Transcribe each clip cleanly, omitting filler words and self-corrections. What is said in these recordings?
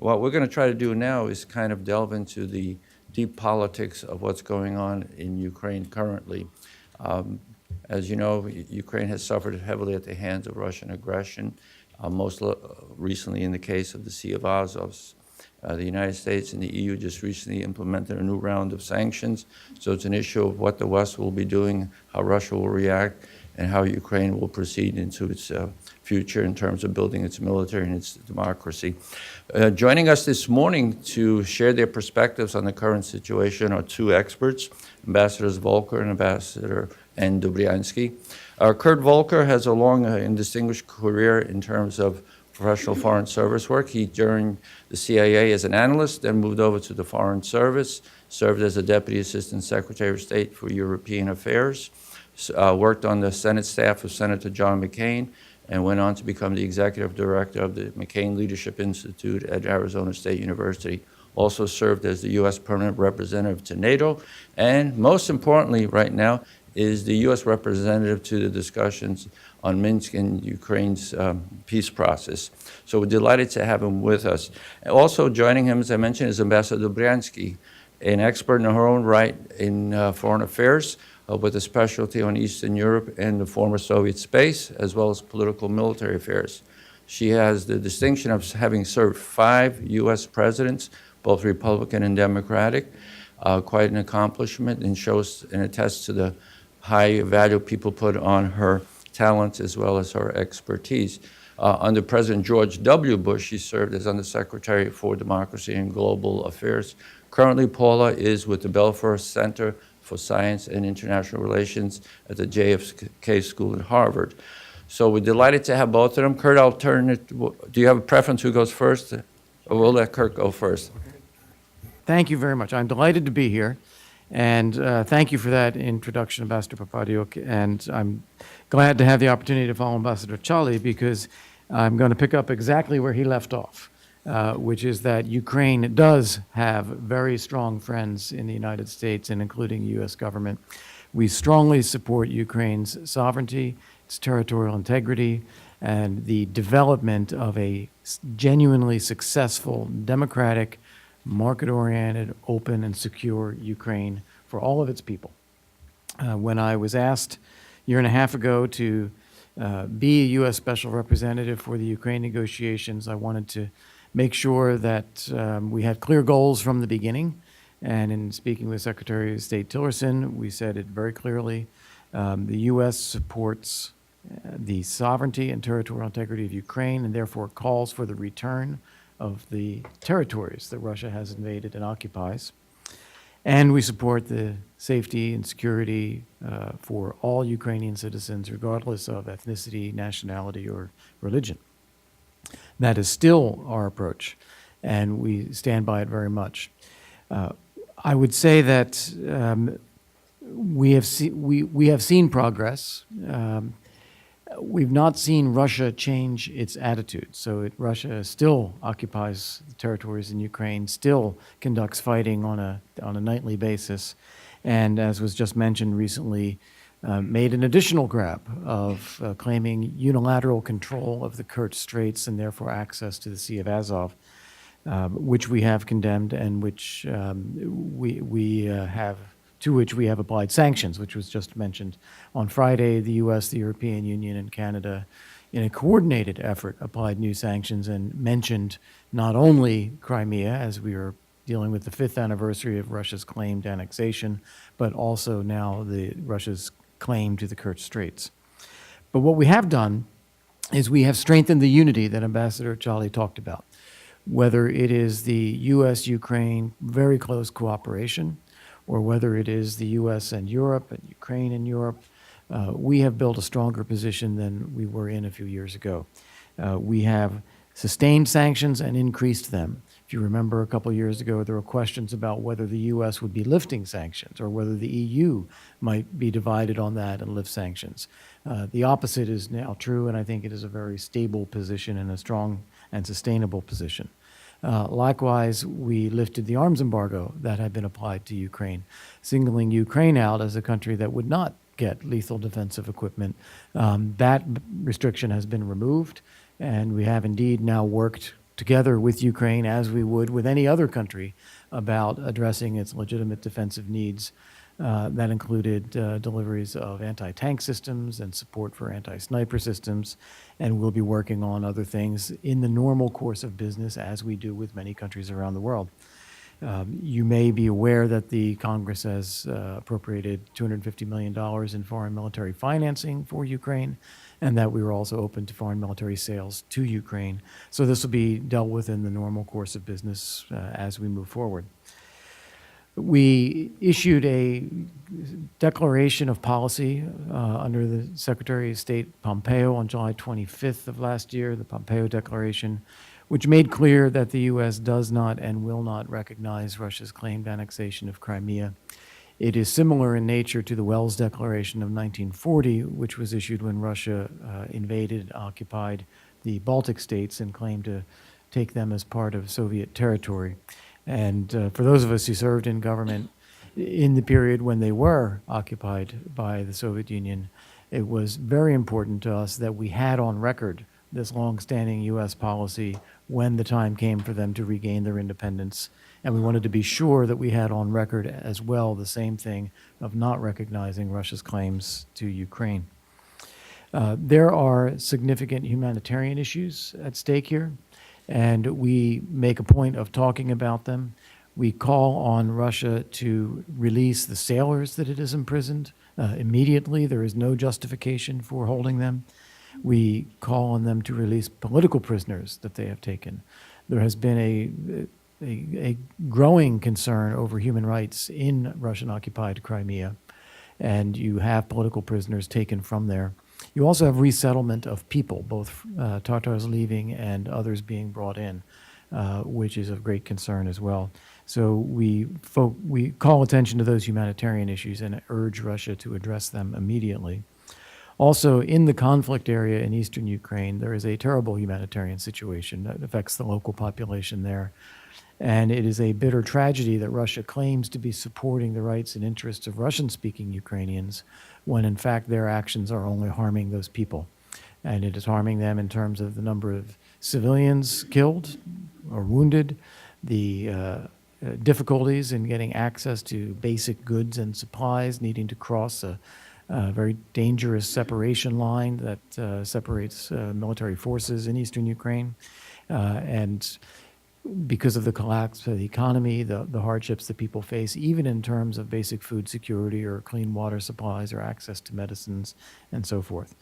What we're going to try to do now is kind of delve into the deep politics of what's going on in Ukraine currently. As you know, Ukraine has suffered heavily at the hands of Russian aggression, most recently in the case of the Sea of Azov. The United States and the EU just recently implemented a new round of sanctions, so it's an issue of what the West will be doing, how Russia will react, and how Ukraine will proceed into its future in terms of building its military and its democracy. Joining us this morning to share their perspectives on the current situation are two experts, Ambassadors Volker and Ambassador Dobryansky. Kurt Volker has a long and distinguished career in terms of professional foreign service work. He joined the CIA as an analyst, then moved over to the Foreign Service, served as a Deputy Assistant Secretary of State for European Affairs, worked on the Senate staff of Senator John McCain, and went on to become the Executive Director of the McCain Leadership Institute at Arizona State University. Also served as the U.S. Permanent Representative to NATO, and most importantly right now is the U.S. representative to the discussions on Minsk and Ukraine's peace process. So we're delighted to have him with us. Also joining him, as I mentioned, is Ambassador Dobryansky, an expert in her own right in foreign affairs, with a specialty on Eastern Europe and the former Soviet space, as well as political military affairs. She has the distinction of having served 5 U.S. presidents, both Republican and Democratic, quite an accomplishment, and shows and attests to the high value people put on her talents as well as her expertise. Under President George W. Bush, she served as Undersecretary for Democracy and Global Affairs. Currently, Paula is with the Belfer Center for Science and International Relations at the JFK School at Harvard. So we're delighted to have both of them. Kurt, I'll turn it. Do you have a preference who goes first? Or we'll let Kurt go first. Thank you very much. I'm delighted to be here. And thank you for that introduction, Ambassador Papadiuk. And I'm glad to have the opportunity to follow Ambassador Chali, because I'm going to pick up exactly where he left off, which is that Ukraine does have very strong friends in the United States and including the U.S. government. We strongly support Ukraine's sovereignty, its territorial integrity, and the development of a genuinely successful, democratic, market-oriented, open, and secure Ukraine for all of its people. When I was asked a year and a half ago to be a U.S. Special Representative for the Ukraine negotiations, I wanted to make sure that we had clear goals from the beginning. And in speaking with Secretary of State Tillerson, we said it very clearly. The U.S. supports the sovereignty and territorial integrity of Ukraine, and therefore calls for the return of the territories that Russia has invaded and occupies. And we support the safety and security for all Ukrainian citizens, regardless of ethnicity, nationality, or religion. That is still our approach, and we stand by it very much. I would say that we have seen progress. We've not seen Russia change its attitude. So Russia still occupies the territories in Ukraine, still conducts fighting on a nightly basis, and as was just mentioned recently, made an additional grab of claiming unilateral control of the Kerch Straits and therefore access to the Sea of Azov, which we have condemned and which to which we have applied sanctions, which was just mentioned. On Friday, the U.S., the European Union, and Canada, in a coordinated effort, applied new sanctions and mentioned not only Crimea, as we are dealing with the 5th anniversary of Russia's claimed annexation, but also now Russia's claim to the Kerch Straits. But what we have done is we have strengthened the unity that Ambassador Chali talked about, whether it is the U.S.-Ukraine very close cooperation, or whether it is the U.S. and Europe and Ukraine and Europe, we have built a stronger position than we were in a few years ago. We have sustained sanctions and increased them. If you remember a couple of years ago, there were questions about whether the U.S. would be lifting sanctions or whether the EU might be divided on that and lift sanctions. The opposite is now true, and I think it is a very stable position and a strong and sustainable position. Likewise, we lifted the arms embargo that had been applied to Ukraine, singling Ukraine out as a country that would not get lethal defensive equipment. That restriction has been removed, and we have indeed now worked together with Ukraine, as we would with any other country, about addressing its legitimate defensive needs. That included deliveries of anti-tank systems and support for anti-sniper systems, and we'll be working on other things in the normal course of business, as we do with many countries around the world. You may be aware that the Congress has appropriated $250 million in foreign military financing for Ukraine, and that we were also open to foreign military sales to Ukraine. So this will be dealt with in the normal course of business as we move forward. We issued a declaration of policy under the Secretary of State Pompeo on July 25th of last year, the Pompeo Declaration, which made clear that the U.S. does not and will not recognize Russia's claimed annexation of Crimea. It is similar in nature to the Wells Declaration of 1940, which was issued when Russia invaded and occupied the Baltic states and claimed to take them as part of Soviet territory. And for those of us who served in government in the period when they were occupied by the Soviet Union, it was very important to us that we had on record this longstanding U.S. policy when the time came for them to regain their independence. And we wanted to be sure that we had on record as well the same thing of not recognizing Russia's claims to Ukraine. There are significant humanitarian issues at stake here, and we make a point of talking about them. We call on Russia to release the sailors that it has imprisoned immediately. There is no justification for holding them. We call on them to release political prisoners that they have taken. There has been a growing concern over human rights in Russian-occupied Crimea, and you have political prisoners taken from there. You also have resettlement of people, both Tatars leaving and others being brought in, which is of great concern as well. So we call attention to those humanitarian issues and urge Russia to address them immediately. Also, in the conflict area in eastern Ukraine, there is a terrible humanitarian situation that affects the local population there. And it is a bitter tragedy that Russia claims to be supporting the rights and interests of Russian-speaking Ukrainians, when in fact their actions are only harming those people. And it is harming them in terms of the number of civilians killed or wounded, the difficulties in getting access to basic goods and supplies, needing to cross a very dangerous separation line that separates military forces in eastern Ukraine. And because of the collapse of the economy, the hardships that people face, even in terms of basic food security or clean water supplies or access to medicines and so forth.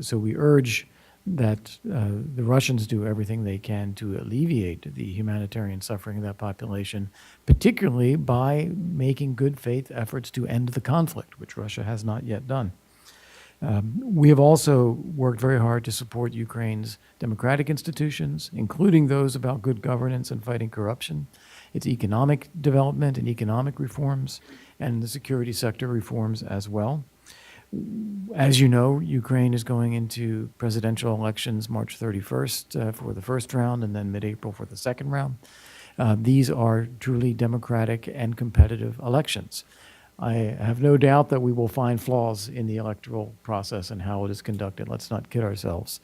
So we urge that the Russians do everything they can to alleviate the humanitarian suffering of that population, particularly by making good faith efforts to end the conflict, which Russia has not yet done. We have also worked very hard to support Ukraine's democratic institutions, including those about good governance and fighting corruption, its economic development and economic reforms, and the security sector reforms as well. As you know, Ukraine is going into presidential elections March 31st for the first round and then mid-April for the second round. These are truly democratic and competitive elections. I have no doubt that we will find flaws in the electoral process and how it is conducted. Let's not kid ourselves.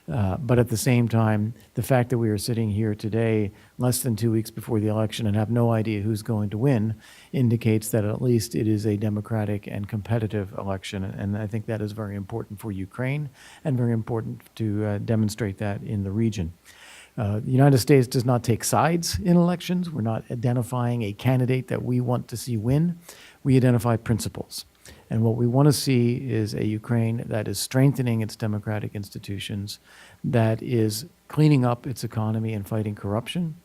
But at the same time, the fact that we are sitting here today, less than 2 weeks before the election, and have no idea who's going to win, indicates that at least it is a democratic and competitive election. And I think that is very important for Ukraine and very important to demonstrate that in the region. The United States does not take sides in elections. We're not identifying a candidate that we want to see win. We identify principles. And what we want to see is a Ukraine that is strengthening its democratic institutions, that is cleaning up its economy and fighting corruption,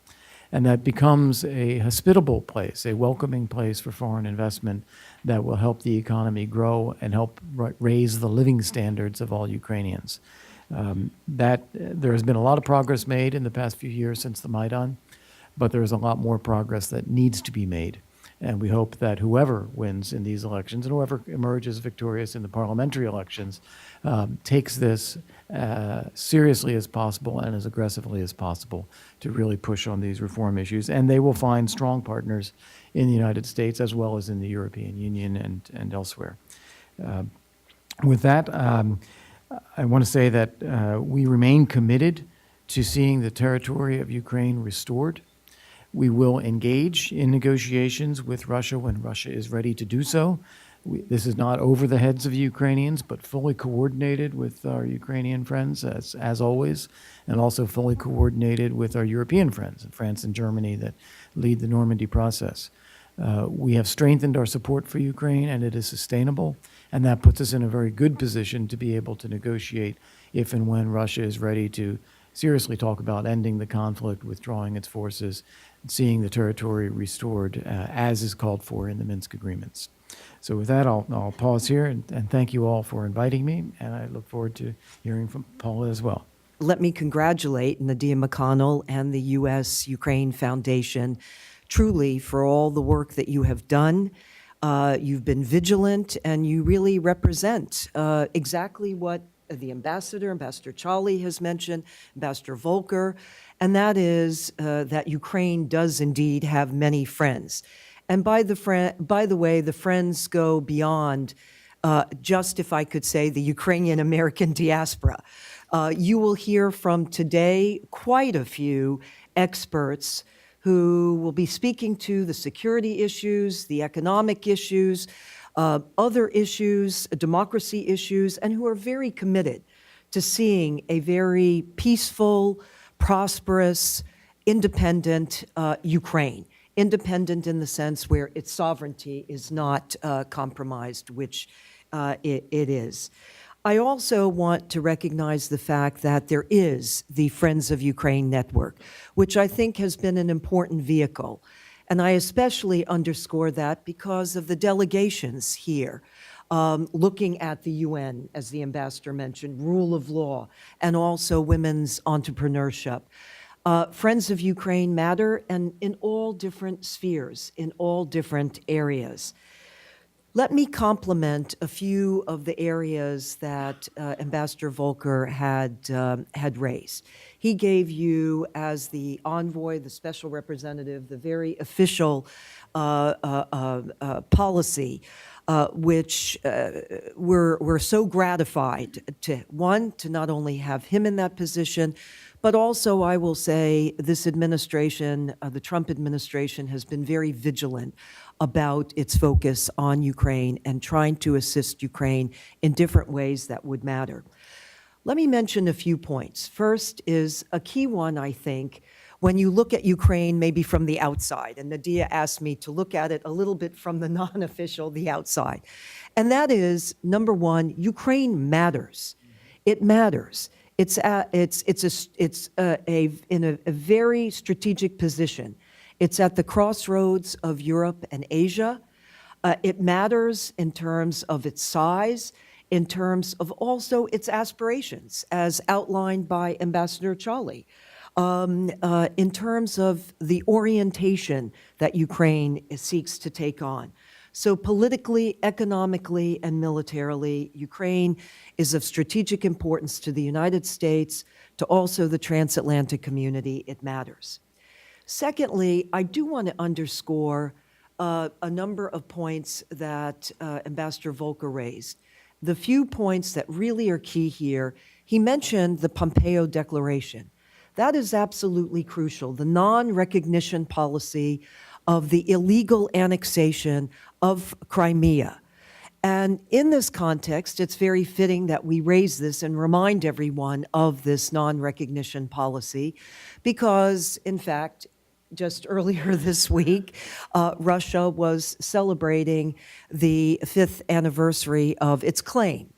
and that becomes a hospitable place, a welcoming place for foreign investment that will help the economy grow and help raise the living standards of all Ukrainians. There has been a lot of progress made in the past few years since the Maidan, but there is a lot more progress that needs to be made. And we hope that whoever wins in these elections and whoever emerges victorious in the parliamentary elections takes this seriously as possible and as aggressively as possible to really push on these reform issues. And they will find strong partners in the United States as well as in the European Union and elsewhere. With that, I want to say that we remain committed to seeing the territory of Ukraine restored. We will engage in negotiations with Russia when Russia is ready to do so. This is not over the heads of Ukrainians, but fully coordinated with our Ukrainian friends, as always, and also fully coordinated with our European friends, France and Germany, that lead the Normandy process. We have strengthened our support for Ukraine, and it is sustainable, and that puts us in a very good position to be able to negotiate if and when Russia is ready to seriously talk about ending the conflict, withdrawing its forces, and seeing the territory restored as is called for in the Minsk agreements. So with that, I'll pause here and thank you all for inviting me, and I look forward to hearing from Paula as well. Let me congratulate Nadia McConnell and the U.S.-Ukraine Foundation truly for all the work that you have done. You've been vigilant, and you really represent exactly what the Ambassador Charlie has mentioned, Ambassador Volker, and that is that Ukraine does indeed have many friends. And by the way, the friends go beyond just, if I could say, the Ukrainian-American diaspora. You will hear from today quite a few experts who will be speaking to the security issues, the economic issues, other issues, democracy issues, and who are very committed to seeing a very peaceful, prosperous, independent Ukraine. Independent in the sense where its sovereignty is not compromised, which it is. I also want to recognize the fact that there is the Friends of Ukraine network, which I think has been an important vehicle. And I especially underscore that because of the delegations here, looking at the UN, as the ambassador mentioned, rule of law, and also women's entrepreneurship. Friends of Ukraine matter, and in all different spheres, in all different areas. Let me compliment a few of the areas that Ambassador Volker had raised. He gave you, as the envoy, the special representative, the very official policy, which we're so gratified to not only have him in that position, but also, I will say, this administration, the Trump administration, has been very vigilant about its focus on Ukraine and trying to assist Ukraine in different ways that would matter. Let me mention a few points. First is a key one, I think, when you look at Ukraine maybe from the outside, and Nadia asked me to look at it a little bit from the non-official, the outside, and that is, number one, Ukraine matters. It matters. It's in a very strategic position. It's at the crossroads of Europe and Asia. It matters in terms of its size, in terms of also its aspirations, as outlined by Ambassador Charlie, in terms of the orientation that Ukraine seeks to take on. So politically, economically, and militarily, Ukraine is of strategic importance to the United States, to also the transatlantic community. It matters. Secondly, I do want to underscore a number of points that Ambassador Volker raised. The few points that really are key here, he mentioned the Pompeo Declaration. That is absolutely crucial, the non-recognition policy of the illegal annexation of Crimea. And in this context, it's very fitting that we raise this and remind everyone of this non-recognition policy, because, in fact, just earlier this week, Russia was celebrating the 5th anniversary of its claim.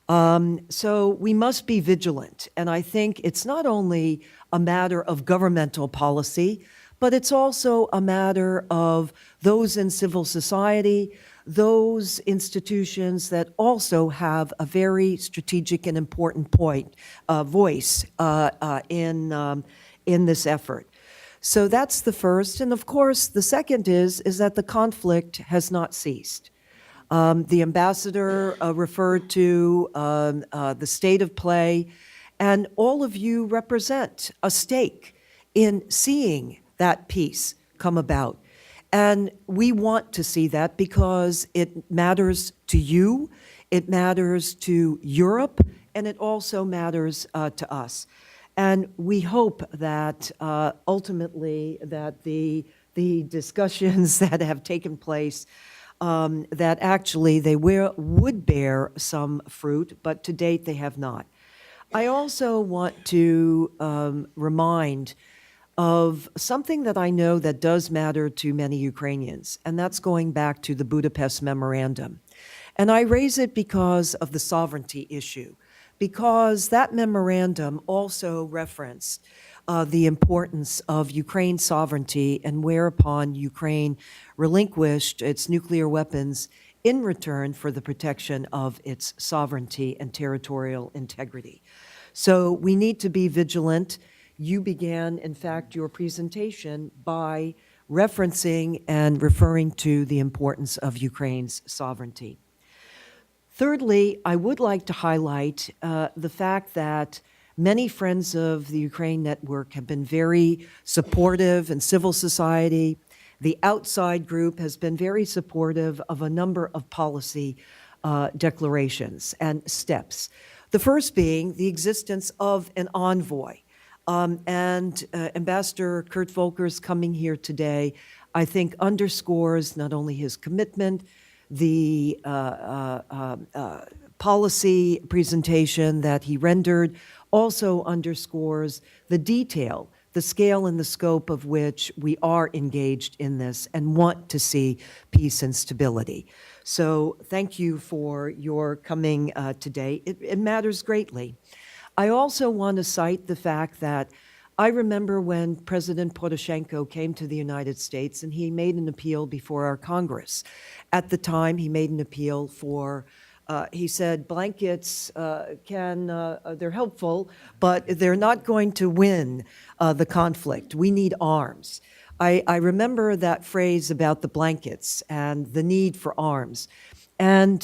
So we must be vigilant. And I think it's not only a matter of governmental policy, but it's also a matter of those in civil society, those institutions that also have a very strategic and important voice in this effort. So that's the first. And of course, the second is that the conflict has not ceased. The ambassador referred to the state of play, and all of you represent a stake in seeing that peace come about. And we want to see that because it matters to you, it matters to Europe, and it also matters to us. And we hope that ultimately that the discussions that have taken place, that actually they would bear some fruit, but to date they have not. I also want to remind of something that I know that does matter to many Ukrainians, and that's going back to the Budapest Memorandum. And I raise it because of the sovereignty issue, because that memorandum also referenced the importance of Ukraine's sovereignty, and whereupon Ukraine relinquished its nuclear weapons in return for the protection of its sovereignty and territorial integrity. So we need to be vigilant. You began, in fact, your presentation by referencing and referring to the importance of Ukraine's sovereignty. Thirdly, I would like to highlight the fact that many friends of the Ukraine Network have been very supportive, and civil society, the outside group, has been very supportive of a number of policy declarations and steps. The first being the existence of an envoy. And Ambassador Kurt Volker's coming here today, I think, underscores not only his commitment, the policy presentation that he rendered, also underscores the detail, the scale and the scope of which we are engaged in this and want to see peace and stability. So thank you for your coming today. It matters greatly. I also want to cite the fact that I remember when President Poroshenko came to the United States and he made an appeal before our Congress. At the time, he made an appeal for, he said, blankets they're helpful, but they're not going to win the conflict. We need arms. I remember that phrase about the blankets and the need for arms. And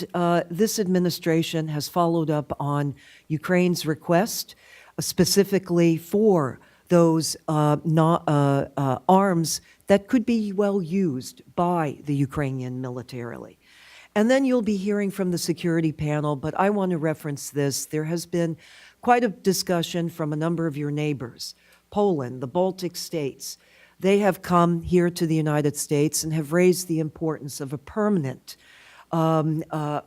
this administration has followed up on Ukraine's request, specifically for those arms that could be well used by the Ukrainian militarily. And then you'll be hearing from the security panel, but I want to reference this. There has been quite a discussion from a number of your neighbors, Poland, the Baltic states. They have come here to the United States and have raised the importance of a permanent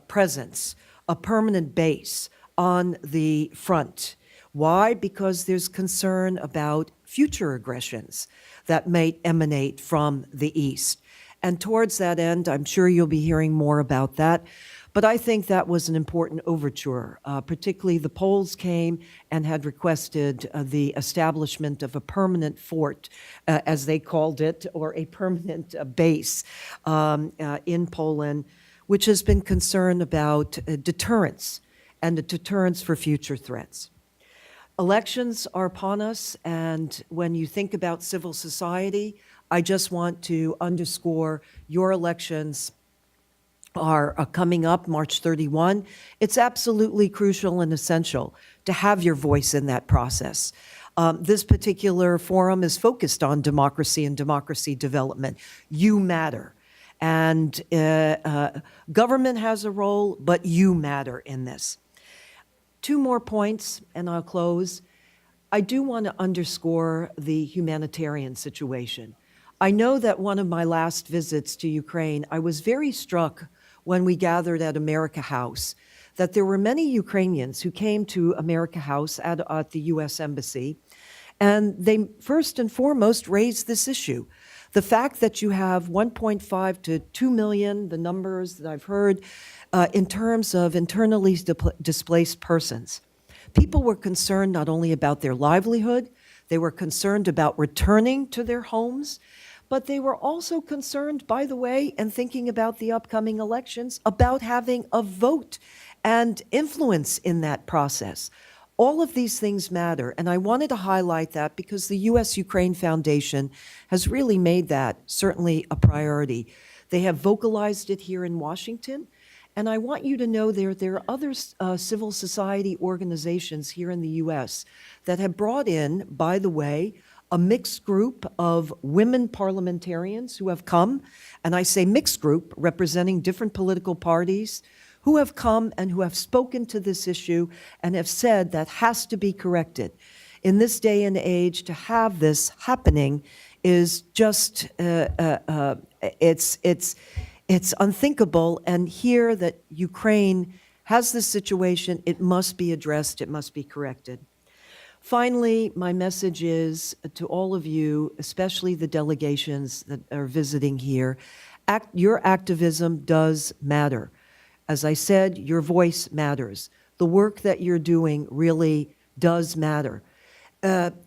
presence, a permanent base on the front. Why? Because there's concern about future aggressions that may emanate from the East. And towards that end, I'm sure you'll be hearing more about that. But I think that was an important overture. Particularly the Poles came and had requested the establishment of a permanent fort, as they called it, or a permanent base in Poland, which has been concerned about deterrence and a deterrence for future threats. Elections are upon us, and when you think about civil society, I just want to underscore your elections are coming up March 31. It's absolutely crucial and essential to have your voice in that process. This particular forum is focused on democracy and democracy development. You matter. And government has a role, but you matter in this. Two more points, and I'll close. I do want to underscore the humanitarian situation. I know that one of my last visits to Ukraine, I was very struck when we gathered at America House that there were many Ukrainians who came to America House at the U.S. Embassy, and they first and foremost raised this issue. The fact that you have 1.5 to 2 million, the numbers that I've heard, in terms of internally displaced persons. People were concerned not only about their livelihood, they were concerned about returning to their homes, but they were also concerned, by the way, and thinking about the upcoming elections, about having a vote and influence in that process. All of these things matter, and I wanted to highlight that because the U.S.-Ukraine Foundation has really made that certainly a priority. They have vocalized it here in Washington, and I want you to know there are other civil society organizations here in the U.S. that have brought in, by the way, a mixed group of women parliamentarians who have come, and I say mixed group, representing different political parties, who have come and who have spoken to this issue and have said that has to be corrected. in this day and age, to have this happening is just, it's unthinkable. And here that Ukraine has this situation, it must be addressed, it must be corrected. Finally, my message is to all of you, especially the delegations that are visiting here, your activism does matter. As I said, your voice matters. The work that you're doing really does matter.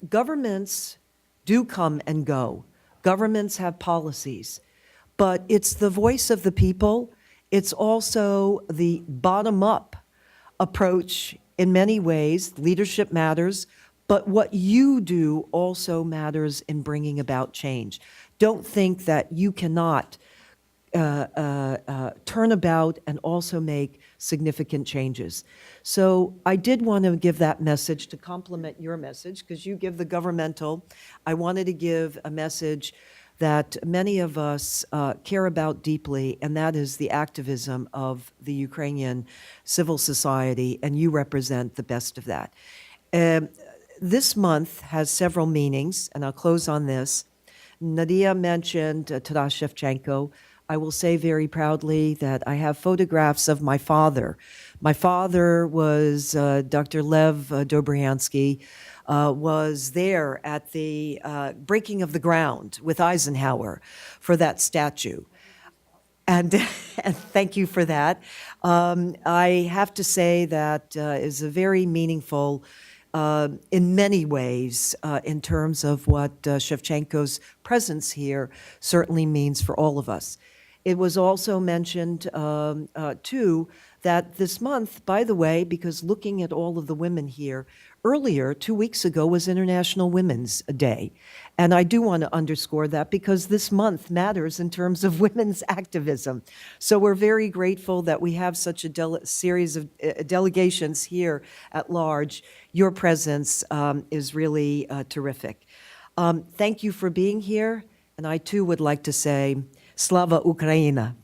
Governments do come and go. Governments have policies, but it's the voice of the people. It's also the bottom-up approach in many ways. Leadership matters, but what you do also matters in bringing about change. Don't think that you cannot turn about and also make significant changes. So I did want to give that message to complement your message, because you give the governmental. I wanted to give a message that many of us care about deeply, and that is the activism of the Ukrainian civil society, and you represent the best of that. This month has several meanings, and I'll close on this. Nadia mentioned Taras Shevchenko. I will say very proudly that I have photographs of my father. My father was Dr. Lev Dobryansky, was there at the breaking of the ground with Eisenhower for that statue. And thank you for that. I have to say that is a very meaningful, in many ways, in terms of what Shevchenko's presence here certainly means for all of us. It was also mentioned, too, that this month, by the way, because looking at all of the women here, earlier, 2 weeks ago, was International Women's Day. And I do want to underscore that because this month matters in terms of women's activism. So we're very grateful that we have such a series of delegations here at large. Your presence is really terrific. Thank you for being here. And I, too, would like to say, Slava Ukraina.